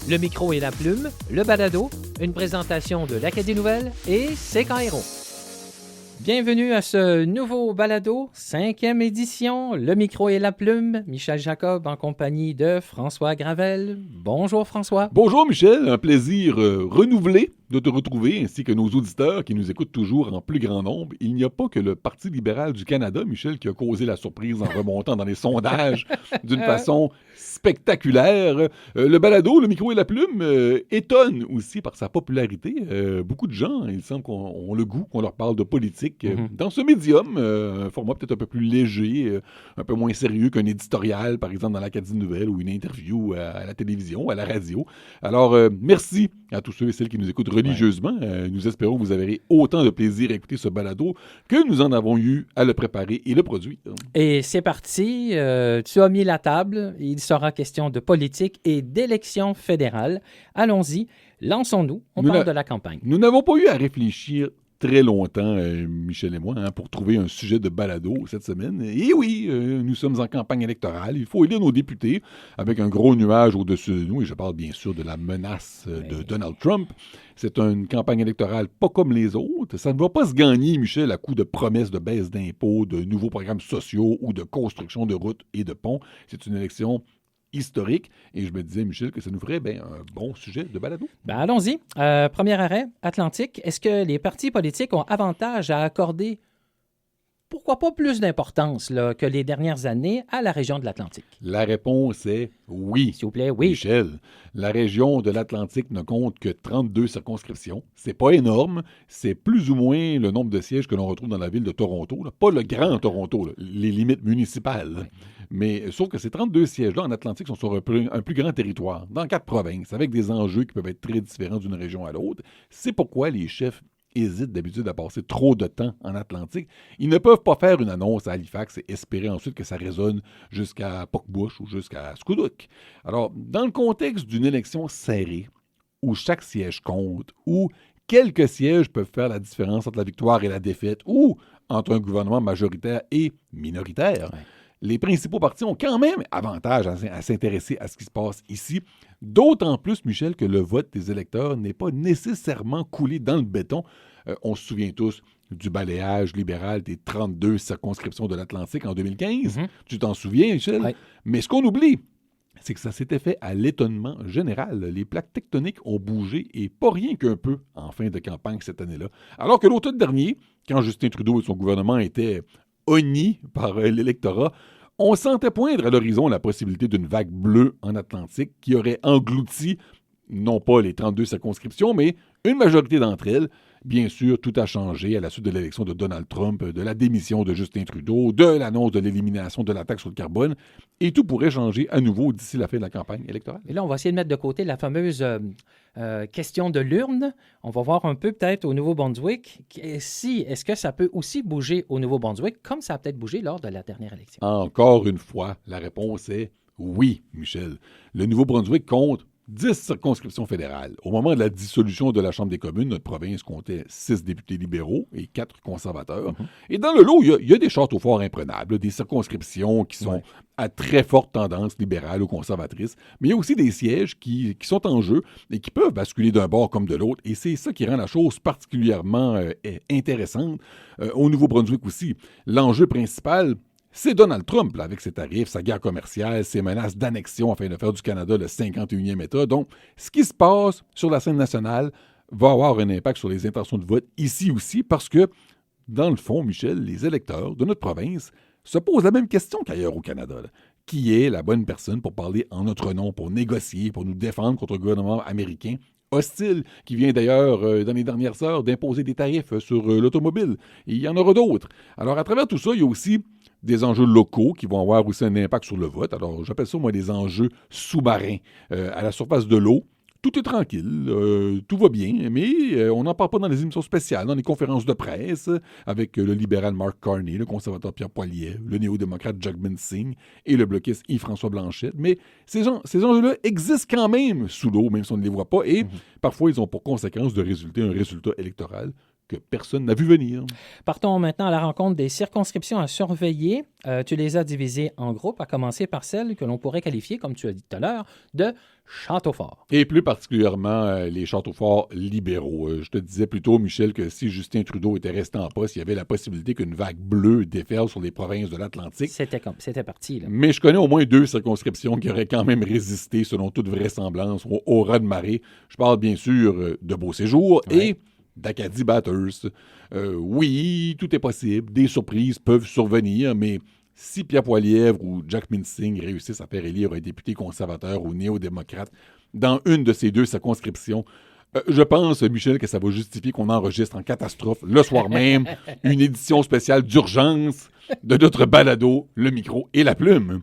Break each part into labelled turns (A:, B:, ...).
A: Le micro et la plume, le balado, une présentation de l'Acadie Nouvelle et C'est quand héros. Bienvenue à ce nouveau balado, 5e édition, le micro et la plume. Michel Jacob en compagnie de François Gravel. Bonjour François.
B: Bonjour Michel, un plaisir renouvelé de te retrouver, ainsi que nos auditeurs qui nous écoutent toujours en plus grand nombre. Il n'y a pas que le Parti libéral du Canada, Michel, qui a causé la surprise en remontant dans les sondages d'une façon spectaculaire. Le balado, le micro et la plume étonne aussi par sa popularité. Beaucoup de gens, il semble qu'on ont le goût qu'on leur parle de politique dans ce médium, un format peut-être un peu plus léger, un peu moins sérieux qu'un éditorial, par exemple dans l'Acadie Nouvelle ou une interview à la télévision, à la radio. Alors, merci à tous ceux et celles qui nous écoutent religieusement. Nous espérons que vous avez autant de plaisir à écouter ce balado que nous en avons eu à le préparer et le produire.
A: Et c'est parti, tu as mis la table, il sera question de politique et d'élections fédérales. Allons-y, lançons-nous, on parle de la campagne.
B: Nous n'avons pas eu à réfléchir très longtemps, Michel et moi, pour trouver un sujet de balado cette semaine. Et oui, nous sommes en campagne électorale. Il faut élire nos députés avec un gros nuage au-dessus de nous. Et je parle bien sûr de la menace de Donald Trump. C'est une campagne électorale pas comme les autres. Ça ne va pas se gagner, Michel, à coup de promesses de baisse d'impôts, de nouveaux programmes sociaux ou de construction de routes et de ponts. C'est une élection historique. Et je me disais, Michel, que ça nous ferait un bon sujet de balado.
A: Allons-y. Premier arrêt, Atlantique. Est-ce que les partis politiques ont avantage à accorder, pourquoi pas plus d'importance que les dernières années à la région de l'Atlantique?
B: La réponse est oui.
A: S'il vous plaît, oui.
B: Michel, la région de l'Atlantique ne compte que 32 circonscriptions. C'est pas énorme. C'est plus ou moins le nombre de sièges que l'on retrouve dans la ville de Toronto. Là. Pas le grand Toronto, là, les limites municipales. Oui. Mais sauf que ces 32 sièges-là en Atlantique sont sur un plus grand territoire, dans 4 provinces, avec des enjeux qui peuvent être très différents d'une région à l'autre. C'est pourquoi les chefs hésitent d'habitude à passer trop de temps en Atlantique. Ils ne peuvent pas faire une annonce à Halifax et espérer ensuite que ça résonne jusqu'à Puckbush ou jusqu'à Scoudouc. Alors, dans le contexte d'une élection serrée, où chaque siège compte, où quelques sièges peuvent faire la différence entre la victoire et la défaite, ou entre un gouvernement majoritaire et minoritaire, les principaux partis ont quand même avantage à s'intéresser à ce qui se passe ici. D'autant plus, Michel, que le vote des électeurs n'est pas nécessairement coulé dans le béton. On se souvient tous du balayage libéral des 32 circonscriptions de l'Atlantique en 2015. Tu t'en souviens, Michel? Oui. Mais ce qu'on oublie, c'est que ça s'était fait à l'étonnement général. Les plaques tectoniques ont bougé et pas rien qu'un peu en fin de campagne cette année-là. Alors que l'automne dernier, quand Justin Trudeau et son gouvernement étaient honnis par l'électorat, on sentait poindre à l'horizon la possibilité d'une vague bleue en Atlantique qui aurait englouti, non pas les 32 circonscriptions, mais une majorité d'entre elles. Bien sûr, tout a changé à la suite de l'élection de Donald Trump, de la démission de Justin Trudeau, de l'annonce de l'élimination de la taxe sur le carbone, et tout pourrait changer à nouveau d'ici la fin de la campagne électorale.
A: Et là, on va essayer de mettre de côté la fameuse question de l'urne. On va voir un peu peut-être au Nouveau-Brunswick est-ce que ça peut aussi bouger au Nouveau-Brunswick, comme ça a peut-être bougé lors de la dernière élection?
B: Encore une fois, la réponse est oui, Michel. Le Nouveau-Brunswick compte 10 circonscriptions fédérales. Au moment de la dissolution de la Chambre des communes, notre province comptait 6 députés libéraux et 4 conservateurs. Et dans le lot, il y a des châteaux forts imprenables, des circonscriptions qui sont à très forte tendance libérale ou conservatrice. Mais il y a aussi des sièges qui sont en jeu et qui peuvent basculer d'un bord comme de l'autre. Et c'est ça qui rend la chose particulièrement intéressante. Au Nouveau-Brunswick aussi, l'enjeu principal, c'est Donald Trump, là, avec ses tarifs, sa guerre commerciale, ses menaces d'annexion afin de faire du Canada le 51e État. Donc, ce qui se passe sur la scène nationale va avoir un impact sur les intentions de vote ici aussi parce que, dans le fond, Michel, les électeurs de notre province se posent la même question qu'ailleurs au Canada. Là. Qui est la bonne personne pour parler en notre nom, pour négocier, pour nous défendre contre le gouvernement américain hostile, qui vient d'ailleurs, dans les dernières heures, d'imposer des tarifs sur l'automobile. Et il y en aura d'autres. Alors, à travers tout ça, il y a aussi des enjeux locaux qui vont avoir aussi un impact sur le vote. Alors, j'appelle ça, moi, des enjeux sous-marins. À la surface de l'eau, tout est tranquille, tout va bien, mais on n'en parle pas dans les émissions spéciales, dans les conférences de presse, avec le libéral Mark Carney, le conservateur Pierre Poilievre, le néo-démocrate Jagmeet Singh et le bloquiste Yves-François Blanchet. Mais ces enjeux-là existent quand même sous l'eau, même si on ne les voit pas, et parfois, ils ont pour conséquence de résulter un résultat électoral que personne n'a vu venir.
A: Partons maintenant à la rencontre des circonscriptions à surveiller. Tu les as divisées en groupes, à commencer par celles que l'on pourrait qualifier, comme tu as dit tout à l'heure, de châteaux-forts.
B: Et plus particulièrement les châteaux-forts libéraux. Je te disais plus tôt, Michel, que si Justin Trudeau était resté en poste, il y avait la possibilité qu'une vague bleue déferle sur les provinces de l'Atlantique.
A: C'était parti, là.
B: Mais je connais au moins 2 circonscriptions qui auraient quand même résisté, selon toute vraisemblance, au raz-de-marée. Je parle bien sûr de Beauséjour et d'Acadie Bathurst. Oui, tout est possible. Des surprises peuvent survenir, mais si Pierre Poilievre ou Jack Mincing réussissent à faire élire un député conservateur ou néo-démocrate dans une de ces 2 circonscriptions, je pense, Michel, que ça va justifier qu'on enregistre en catastrophe le soir même une édition spéciale d'urgence de notre balado, le micro et la plume.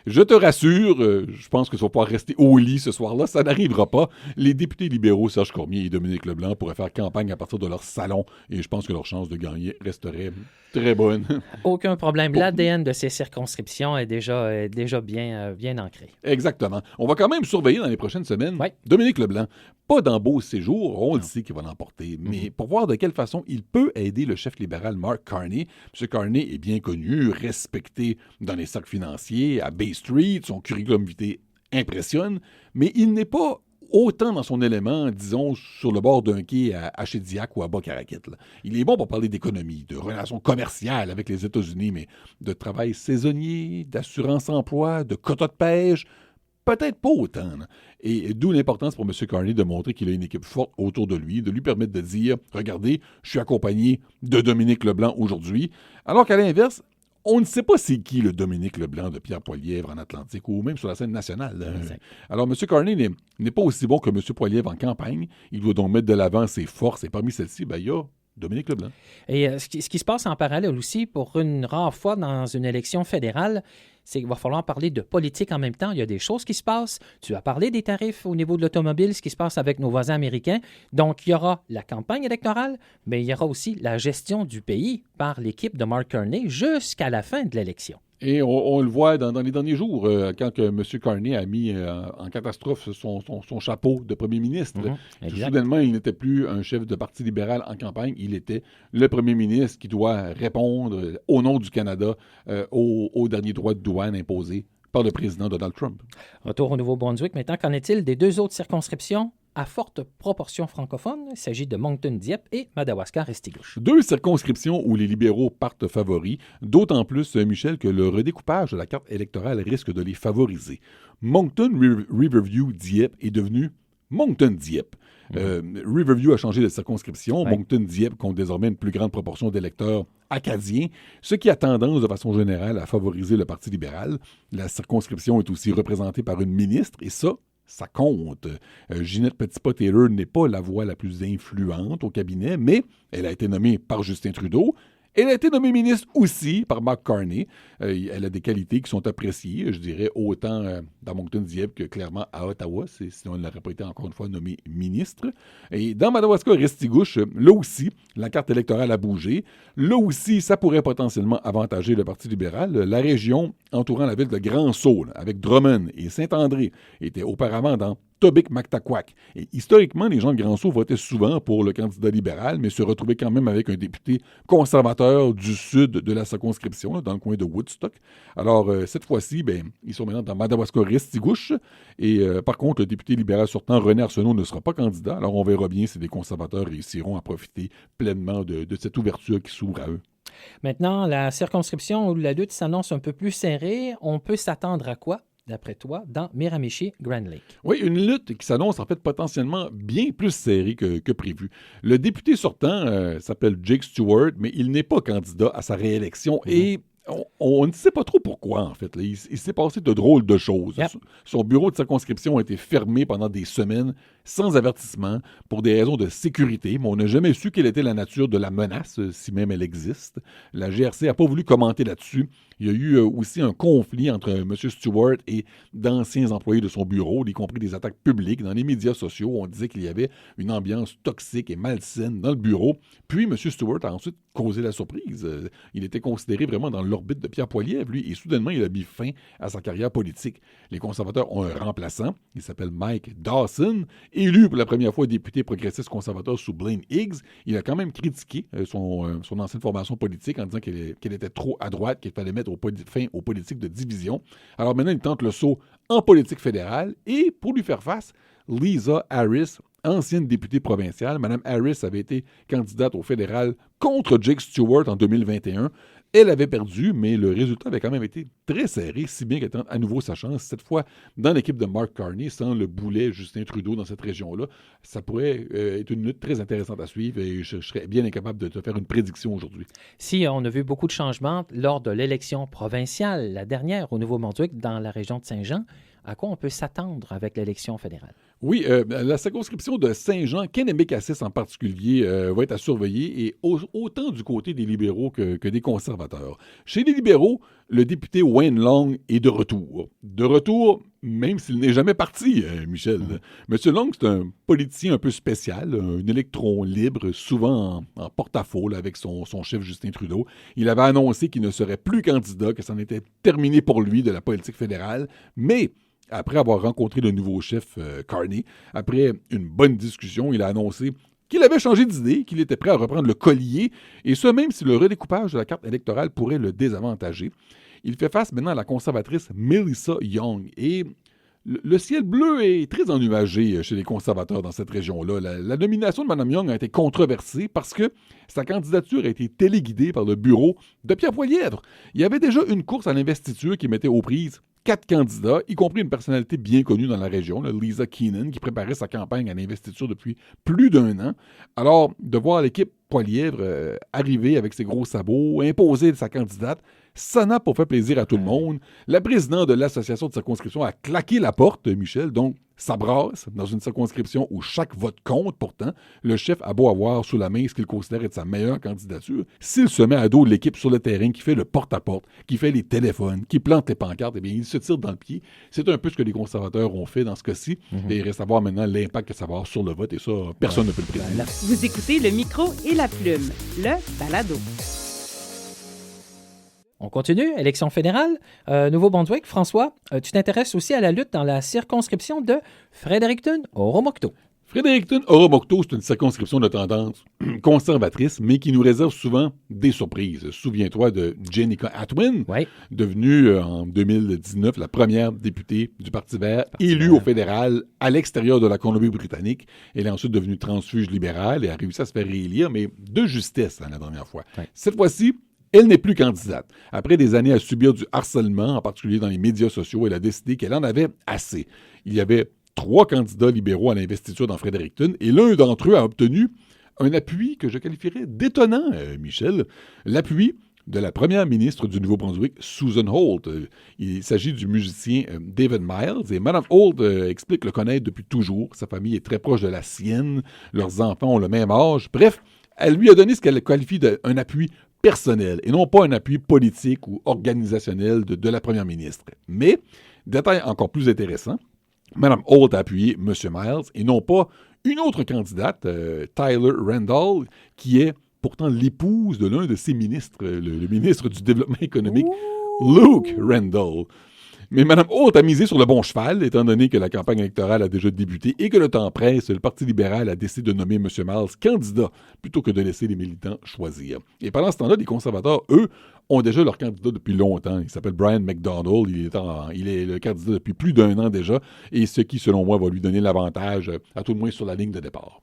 B: Je te rassure, je pense que tu vas pouvoir rester au lit ce soir-là. Ça n'arrivera pas. Les députés libéraux, Serge Cormier et Dominique Leblanc, pourraient faire campagne à partir de leur salon et je pense que leur chance de gagner resterait très bonne.
A: Aucun problème. L'ADN de ces circonscriptions est déjà bien ancré.
B: Exactement. On va quand même surveiller dans les prochaines semaines Dominique Leblanc. Pas dans Beauséjour, on le sait qu'il va l'emporter, mais pour voir de quelle façon il peut aider le chef libéral Mark Carney. M. Carney est bien connu, respecté dans les cercles financiers, à Bay Street, son curriculum vitae impressionne, mais il n'est pas autant dans son élément, disons, sur le bord d'un quai à Chédiac ou à Bas-Caraquet. Il est bon pour parler d'économie, de relations commerciales avec les États-Unis, mais de travail saisonnier, d'assurance-emploi, de quotas de pêche, peut-être pas autant. Là. Et d'où l'importance pour M. Carney de montrer qu'il a une équipe forte autour de lui, de lui permettre de dire « Regardez, je suis accompagné de Dominique Leblanc aujourd'hui », alors qu'à l'inverse, on ne sait pas c'est qui le Dominique Leblanc de Pierre Poilievre en Atlantique ou même sur la scène nationale. Alors, M. Carney n'est pas aussi bon que M. Poilievre en campagne. Il doit donc mettre de l'avant ses forces et parmi celles-ci, il y a Dominique Leblanc.
A: Et ce qui se passe en parallèle aussi, pour une rare fois dans une élection fédérale, c'est qu'il va falloir parler de politique en même temps. Il y a des choses qui se passent. Tu as parlé des tarifs au niveau de l'automobile, ce qui se passe avec nos voisins américains. Donc, il y aura la campagne électorale, mais il y aura aussi la gestion du pays par l'équipe de Mark Carney jusqu'à la fin de l'élection.
B: Et on le voit dans les derniers jours, quand que M. Carney a mis en catastrophe son chapeau de premier ministre. Soudainement, il n'était plus un chef de parti libéral en campagne, il était le premier ministre qui doit répondre au nom du Canada aux derniers droits de douane imposés par le président Donald Trump.
A: Retour au Nouveau-Brunswick. Maintenant, qu'en est-il des 2 autres circonscriptions à forte proportion francophone? Il s'agit de Moncton-Dieppe et Madawaska-Restigouche.
B: 2 circonscriptions où les libéraux partent favoris, d'autant plus, Michel, que le redécoupage de la carte électorale risque de les favoriser. Moncton-Riverview-Dieppe est devenu Moncton-Dieppe. Riverview a changé de circonscription. Moncton-Dieppe compte désormais une plus grande proportion d'électeurs acadiens, ce qui a tendance, de façon générale, à favoriser le Parti libéral. La circonscription est aussi représentée par une ministre, et ça compte. Ginette Petitpas-Taylor n'est pas la voix la plus influente au cabinet, mais elle a été nommée par Justin Trudeau. Elle a été nommée ministre aussi par Mark Carney. Elle a des qualités qui sont appréciées, je dirais, autant dans Moncton-Dieppe que clairement à Ottawa, sinon elle n'aurait pas été encore une fois nommée ministre. Et dans Madawaska-Restigouche, là aussi, la carte électorale a bougé. Là aussi, ça pourrait potentiellement avantager le Parti libéral. La région entourant la ville de Grand-Sault, avec Drummond et Saint-André, était auparavant dans Tobic-Mactaquac. Et historiquement, les gens de Grand-Sault votaient souvent pour le candidat libéral, mais se retrouvaient quand même avec un député conservateur du sud de la circonscription, là, dans le coin de Woodstock. Alors, cette fois-ci, ils sont maintenant dans Madawaska-Restigouche. Et par contre, le député libéral sortant, René Arsenault, ne sera pas candidat. Alors, on verra bien si les conservateurs réussiront à profiter pleinement de cette ouverture qui s'ouvre à eux.
A: Maintenant, la circonscription où la lutte s'annonce un peu plus serrée, on peut s'attendre à quoi, d'après toi, dans Miramichi-Grand Lake?
B: Oui, une lutte qui s'annonce en fait potentiellement bien plus serrée que prévu. Le député sortant s'appelle Jake Stewart, mais il n'est pas candidat à sa réélection et on ne sait pas trop pourquoi, en fait. Là. Il s'est passé de drôles de choses.
A: Yep.
B: Son bureau de circonscription a été fermé pendant des semaines sans avertissement pour des raisons de sécurité, mais on n'a jamais su quelle était la nature de la menace, si même elle existe. La GRC n'a pas voulu commenter là-dessus. Il y a eu aussi un conflit entre M. Stewart et d'anciens employés de son bureau, y compris des attaques publiques dans les médias sociaux. On disait qu'il y avait une ambiance toxique et malsaine dans le bureau. Puis M. Stewart a ensuite causé la surprise. Il était considéré vraiment dans l'orbite de Pierre Poilievre, lui, et soudainement, il a mis fin à sa carrière politique. Les conservateurs ont un remplaçant, il s'appelle Mike Dawson, élu pour la première fois député progressiste conservateur sous Blaine Higgs. Il a quand même critiqué son ancienne formation politique en disant qu'elle était trop à droite, qu'il fallait mettre fin aux politiques de division. Alors maintenant, il tente le saut en politique fédérale et pour lui faire face, Lisa Harris, ancienne députée provinciale. Mme Harris avait été candidate au fédéral contre Jake Stewart en 2021. Elle avait perdu, mais le résultat avait quand même été très serré, si bien qu'elle tente à nouveau sa chance, cette fois dans l'équipe de Mark Carney, sans le boulet Justin Trudeau dans cette région-là. Ça pourrait être une lutte très intéressante à suivre et je serais bien incapable de te faire une prédiction aujourd'hui.
A: Si on a vu beaucoup de changements lors de l'élection provinciale, la dernière au Nouveau-Brunswick, dans la région de Saint-Jean, à quoi on peut s'attendre avec l'élection fédérale?
B: Oui, la circonscription de Saint-Jean, Kennebec-Cassis en particulier, va être à surveiller, et autant du côté des libéraux que des conservateurs. Chez les libéraux, le député Wayne Long est de retour. De retour, même s'il n'est jamais parti, Michel. Monsieur Long, c'est un politicien un peu spécial, un électron libre, souvent en porte-à-faux là, avec son chef Justin Trudeau. Il avait annoncé qu'il ne serait plus candidat, que c'en était terminé pour lui de la politique fédérale, mais après avoir rencontré le nouveau chef Carney, après une bonne discussion, il a annoncé qu'il avait changé d'idée, qu'il était prêt à reprendre le collier, et ce même si le redécoupage de la carte électorale pourrait le désavantager. Il fait face maintenant à la conservatrice Melissa Young, et le ciel bleu est très ennuagé chez les conservateurs dans cette région-là. La nomination de Mme Young a été controversée parce que sa candidature a été téléguidée par le bureau de Pierre Poilievre. Il y avait déjà une course à l'investiture qui mettait aux prises 4 candidats, y compris une personnalité bien connue dans la région, Lisa Keenan, qui préparait sa campagne à l'investiture depuis plus d'1 an. Alors, de voir l'équipe Poilievre arriver avec ses gros sabots, imposer sa candidate, ça n'a pas fait plaisir à tout le monde. La présidente de l'association de circonscription a claqué la porte, Michel, donc ça brasse dans une circonscription où chaque vote compte. Pourtant, le chef a beau avoir sous la main ce qu'il considère être sa meilleure candidature. S'il se met à dos de l'équipe sur le terrain, qui fait le porte-à-porte, qui fait les téléphones, qui plante les pancartes, eh bien, il se tire dans le pied. C'est un peu ce que les conservateurs ont fait dans ce cas-ci. Et il reste à voir maintenant l'impact que ça va avoir sur le vote. Et ça, personne ne peut le prédire.
C: Vous écoutez Le Micro et la Plume, le balado.
A: On continue, élection fédérale. Nouveau-Brunswick, François, tu t'intéresses aussi à la lutte dans la circonscription de Fredericton-Oromocto.
B: Fredericton-Oromocto, c'est une circonscription de tendance conservatrice, mais qui nous réserve souvent des surprises. Souviens-toi de Jenica Atwin, devenue en 2019 la première députée du Parti vert, élue au fédéral à l'extérieur de la Colombie-Britannique. Elle est ensuite devenue transfuge libérale et a réussi à se faire réélire, mais de justesse la dernière fois. Cette fois-ci, elle n'est plus candidate. Après des années à subir du harcèlement, en particulier dans les médias sociaux, elle a décidé qu'elle en avait assez. Il y avait 3 candidats libéraux à l'investiture dans Fredericton et l'un d'entre eux a obtenu un appui que je qualifierais d'étonnant, Michel. L'appui de la première ministre du Nouveau-Brunswick, Susan Holt. Il s'agit du musicien David Miles. Et Mme Holt explique le connaître depuis toujours. Sa famille est très proche de la sienne. Leurs enfants ont le même âge. Bref, elle lui a donné ce qu'elle qualifie d'un appui personnel et non pas un appui politique ou organisationnel de la première ministre. Mais, détail encore plus intéressant, Mme Holt a appuyé M. Miles et non pas une autre candidate, Tyler Randall, qui est pourtant l'épouse de l'un de ses ministres, le ministre du Développement économique, Luke Randall. Mais Mme Holt a misé sur le bon cheval, étant donné que la campagne électorale a déjà débuté et que le temps presse, le Parti libéral a décidé de nommer M. Miles candidat plutôt que de laisser les militants choisir. Et pendant ce temps-là, les conservateurs, eux, ont déjà leur candidat depuis longtemps. Il s'appelle Brian McDonald. Il est le candidat depuis plus d'1 an déjà, et ce qui, selon moi, va lui donner l'avantage, à tout le moins sur la ligne de départ.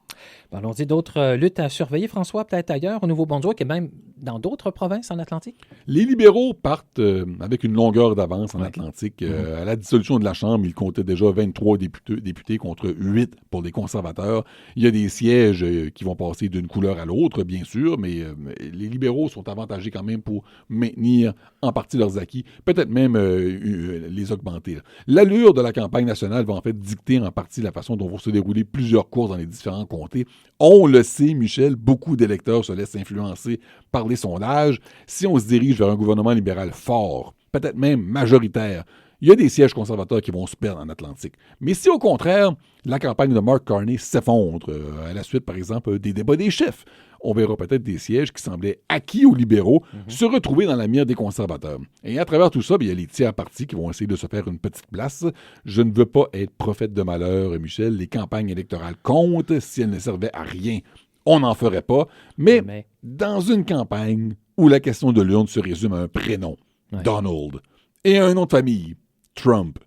A: Allons-y, d'autres luttes à surveiller, François, peut-être ailleurs, au Nouveau-Brunswick et même dans d'autres provinces en Atlantique?
B: Les libéraux partent avec une longueur d'avance en Atlantique. À la dissolution de la Chambre, ils comptaient déjà 23 députés contre 8 pour les conservateurs. Il y a des sièges qui vont passer d'une couleur à l'autre, bien sûr, mais les libéraux sont avantagés quand même pour maintenir en partie leurs acquis, peut-être même les augmenter. L'allure de la campagne nationale va en fait dicter en partie la façon dont vont se dérouler plusieurs courses dans les différents comtés. monter. On le sait, Michel, beaucoup d'électeurs se laissent influencer par les sondages. Si on se dirige vers un gouvernement libéral fort, peut-être même majoritaire, il y a des sièges conservateurs qui vont se perdre en Atlantique. Mais si, au contraire, la campagne de Mark Carney s'effondre, à la suite, par exemple, des débats des chefs, on verra peut-être des sièges qui semblaient acquis aux libéraux se retrouver dans la mire des conservateurs. Et à travers tout ça, il y a les tiers partis qui vont essayer de se faire une petite place. Je ne veux pas être prophète de malheur, Michel. Les campagnes électorales comptent. Si elles ne servaient à rien, on n'en ferait pas. Mais dans une campagne où la question de l'urne se résume à un prénom, Donald, et à un nom de famille, Trump,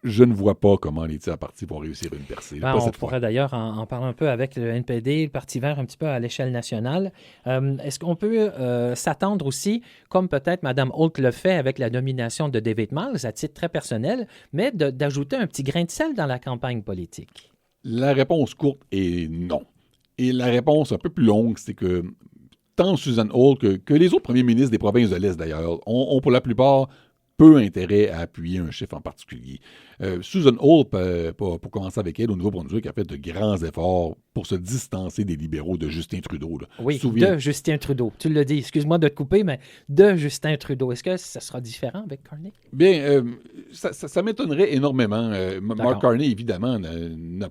B: je ne vois pas comment les tiers partis vont réussir une percée.
A: On pourrait d'ailleurs en parler un peu avec le NPD, le Parti vert, un petit peu à l'échelle nationale. Est-ce qu'on peut s'attendre aussi, comme peut-être Mme Holt le fait avec la nomination de David Miles, à titre très personnel, mais d'ajouter un petit grain de sel dans la campagne politique?
B: La réponse courte est non. Et la réponse un peu plus longue, c'est que tant Susan Holt que les autres premiers ministres des provinces de l'Est, d'ailleurs, ont pour la plupart peu intérêt à appuyer un chef en particulier. Susan Holt, pour commencer avec elle, au Nouveau-Brunswick, a fait de grands efforts pour se distancer des libéraux de Justin Trudeau. Là.
A: Oui, de Justin Trudeau. Tu l'as dit, excuse-moi de te couper, mais de Justin Trudeau. Est-ce que ça sera différent avec Carney?
B: Bien, ça m'étonnerait énormément. Mark Carney, évidemment, n'est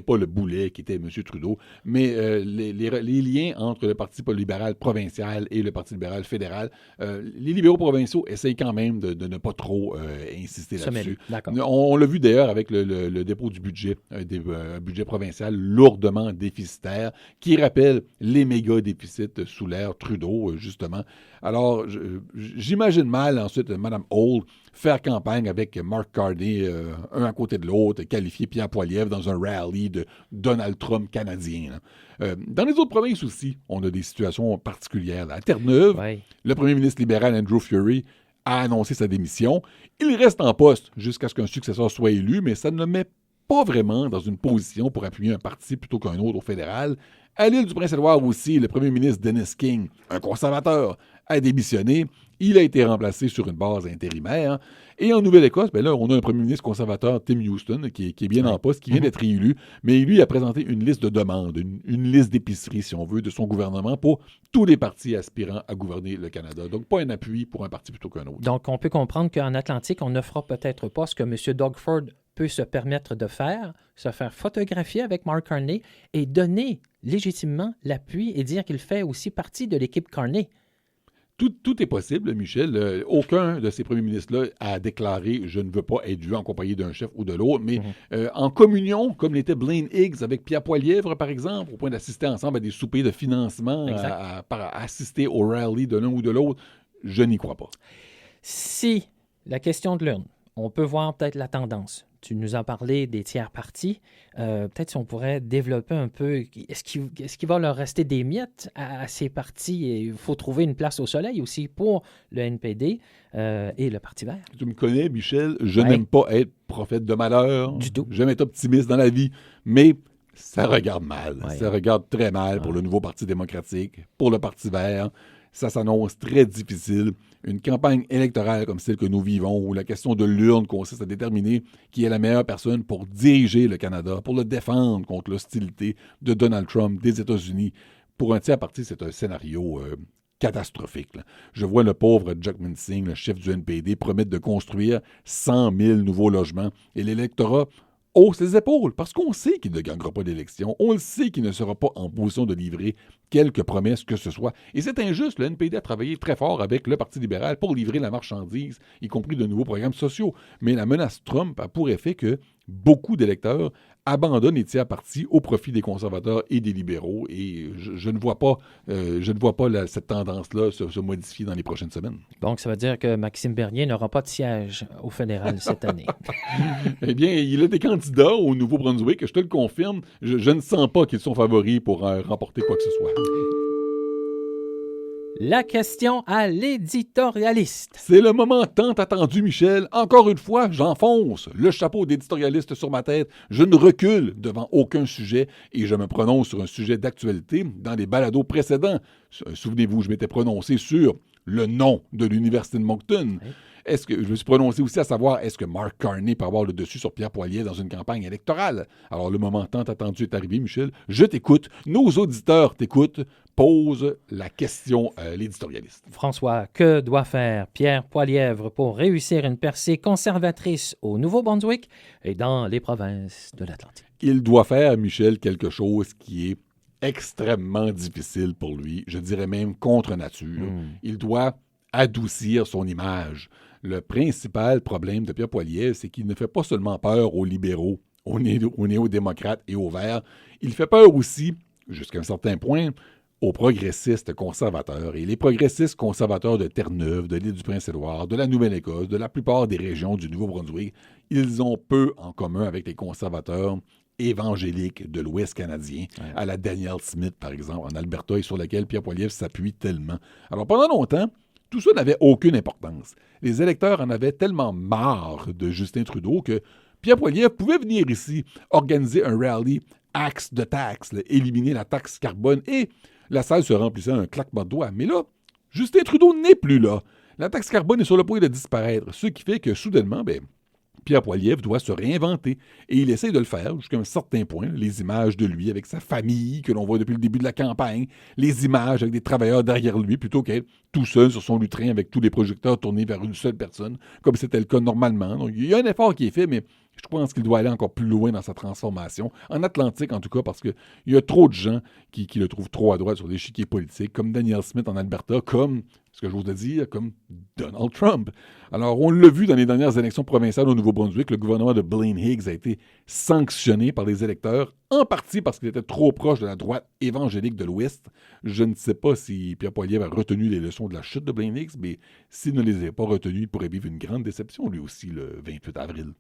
B: pas le boulet qui était M. Trudeau, mais les liens entre le Parti libéral provincial et le Parti libéral fédéral, les libéraux provinciaux essayent quand même de ne pas trop insister là-dessus. On l'a vu d'ailleurs avec le dépôt du budget, un budget provincial lourdement déficitaire, qui rappelle les méga déficits sous l'ère Trudeau, justement. Alors, j'imagine mal ensuite Mme Holt faire campagne avec Mark Carney, un à côté de l'autre, qualifier Pierre Poilievre dans un rallye de Donald Trump canadien. Dans les autres provinces aussi, on a des situations particulières. À Terre-Neuve, le premier ministre libéral Andrew Furey a annoncé sa démission. Il reste en poste jusqu'à ce qu'un successeur soit élu, mais ça ne le met pas vraiment dans une position pour appuyer un parti plutôt qu'un autre au fédéral. À l'île du Prince-Édouard aussi, le premier ministre Dennis King, un conservateur, a démissionné. Il a été remplacé sur une base intérimaire. Et en Nouvelle-Écosse, là, on a un premier ministre conservateur, Tim Houston, qui est bien en poste, qui vient d'être réélu, mais lui a présenté une liste de demandes, une liste d'épiceries, si on veut, de son gouvernement pour tous les partis aspirant à gouverner le Canada. Donc, pas un appui pour un parti plutôt qu'un autre.
A: Donc, on peut comprendre qu'en Atlantique, on ne fera peut-être pas ce que M. Doug Ford peut se permettre de faire, se faire photographier avec Mark Carney et donner légitimement l'appui et dire qu'il fait aussi partie de l'équipe Carney.
B: Tout est possible, Michel. Aucun de ces premiers ministres-là a déclaré « je ne veux pas être vu en compagnie d'un chef ou de l'autre », mais en communion, comme l'était Blaine Higgs avec Pierre Poilievre, par exemple, au point d'assister ensemble à des soupers de financement, à assister au rallye de l'un ou de l'autre, je n'y crois pas.
A: Si la question de l'urne, on peut voir peut-être la tendance. Tu nous as parlé des tiers partis. Peut-être si on pourrait développer un peu, est-ce qu'il va leur rester des miettes à ces partis? Il faut trouver une place au soleil aussi pour le NPD et le Parti vert.
B: Tu me connais, Michel, je n'aime pas être prophète de malheur.
A: Du tout.
B: J'aime être optimiste dans la vie, mais ça regarde mal. Ça regarde très mal pour le nouveau Parti démocratique, pour le Parti vert. Ça s'annonce très difficile. Une campagne électorale comme celle que nous vivons, où la question de l'urne consiste à déterminer qui est la meilleure personne pour diriger le Canada, pour le défendre contre l'hostilité de Donald Trump, des États-Unis. Pour un tiers parti, c'est un scénario catastrophique. Là. Je vois le pauvre Jagmeet Singh, le chef du NPD, promettre de construire 100 000 nouveaux logements. Et l'électorat hausse les épaules, parce qu'on sait qu'il ne gagnera pas d'élection. On le sait qu'il ne sera pas en position de livrer quelques promesses que ce soit. Et c'est injuste. Le NPD a travaillé très fort avec le Parti libéral pour livrer la marchandise, y compris de nouveaux programmes sociaux. Mais la menace Trump a pour effet que beaucoup d'électeurs abandonnent les tiers partis au profit des conservateurs et des libéraux. Et je ne vois pas, cette tendance-là se modifier dans les prochaines semaines.
A: Donc, ça veut dire que Maxime Bernier n'aura pas de siège au fédéral cette année.
B: Eh bien, il a des candidats au Nouveau-Brunswick, je te le confirme. Je ne sens pas qu'ils sont favoris pour remporter quoi que ce soit.
A: La question à l'éditorialiste.
B: C'est le moment tant attendu, Michel. Encore une fois, j'enfonce le chapeau d'éditorialiste sur ma tête. Je ne recule devant aucun sujet et je me prononce sur un sujet d'actualité dans les balados précédents. Souvenez-vous, je m'étais prononcé sur le nom de l'Université de Moncton. Est-ce que je me suis prononcé aussi à savoir, est-ce que Mark Carney peut avoir le dessus sur Pierre Poilievre dans une campagne électorale? Alors, le moment tant attendu est arrivé, Michel. Je t'écoute. Nos auditeurs t'écoutent. Pose la question à l'éditorialiste.
A: François, que doit faire Pierre Poilievre pour réussir une percée conservatrice au Nouveau-Brunswick et dans les provinces de l'Atlantique?
B: Il doit faire, Michel, quelque chose qui est extrêmement difficile pour lui. Je dirais même contre nature. Il doit adoucir son image. Le principal problème de Pierre Poilievre, c'est qu'il ne fait pas seulement peur aux libéraux, aux néo-démocrates et aux Verts. Il fait peur aussi, jusqu'à un certain point, aux progressistes conservateurs. Et les progressistes conservateurs de Terre-Neuve, de l'Île-du-Prince-Édouard, de la Nouvelle-Écosse, de la plupart des régions du Nouveau-Brunswick, ils ont peu en commun avec les conservateurs évangéliques de l'Ouest canadien, à la Danielle Smith, par exemple, en Alberta, et sur laquelle Pierre Poilievre s'appuie tellement. Alors, pendant longtemps, tout ça n'avait aucune importance. Les électeurs en avaient tellement marre de Justin Trudeau que Pierre Poilievre pouvait venir ici, organiser un rallye axe de taxe, éliminer la taxe carbone, et la salle se remplissait un claquement de doigts. Mais là, Justin Trudeau n'est plus là. La taxe carbone est sur le point de disparaître, ce qui fait que soudainement, Pierre Poilievre doit se réinventer. Et il essaie de le faire jusqu'à un certain point. Les images de lui avec sa famille que l'on voit depuis le début de la campagne, les images avec des travailleurs derrière lui, plutôt qu'être tout seul sur son lutrin avec tous les projecteurs tournés vers une seule personne, comme c'était le cas normalement. Donc, il y a un effort qui est fait, mais je pense qu'il doit aller encore plus loin dans sa transformation, en Atlantique en tout cas, parce qu'il y a trop de gens qui le trouvent trop à droite sur l'échiquier politique, comme Danielle Smith en Alberta, comme, ce que j'ose dire, comme Donald Trump. Alors, on l'a vu dans les dernières élections provinciales au Nouveau-Brunswick, le gouvernement de Blaine Higgs a été sanctionné par les électeurs, en partie parce qu'il était trop proche de la droite évangélique de l'Ouest. Je ne sais pas si Pierre Poilievre a retenu les leçons de la chute de Blaine Higgs, mais s'il ne les avait pas retenues, il pourrait vivre une grande déception, lui aussi, le 28 avril.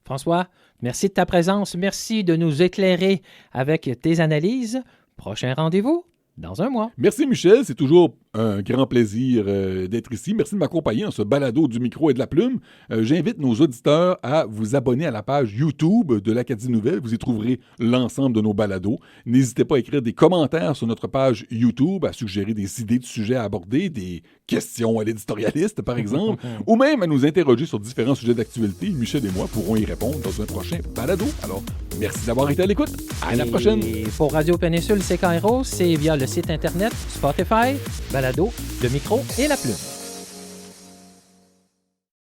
A: François, merci de ta présence. Merci de nous éclairer avec tes analyses. Prochain rendez-vous dans un mois.
B: Merci Michel, c'est toujours un grand plaisir d'être ici. Merci de m'accompagner dans ce balado du micro et de la plume. J'invite nos auditeurs à vous abonner à la page YouTube de l'Acadie Nouvelle. Vous y trouverez l'ensemble de nos balados. N'hésitez pas à écrire des commentaires sur notre page YouTube, à suggérer des idées de sujets à aborder, des questions à l'éditorialiste par exemple, ou même à nous interroger sur différents sujets d'actualité. Michel et moi pourrons y répondre dans un prochain balado. Alors, merci d'avoir été à l'écoute. À la prochaine.
A: Et pour Radio Péninsule CKRO, c'est via le site Internet, Spotify, Balado, le micro et la plume.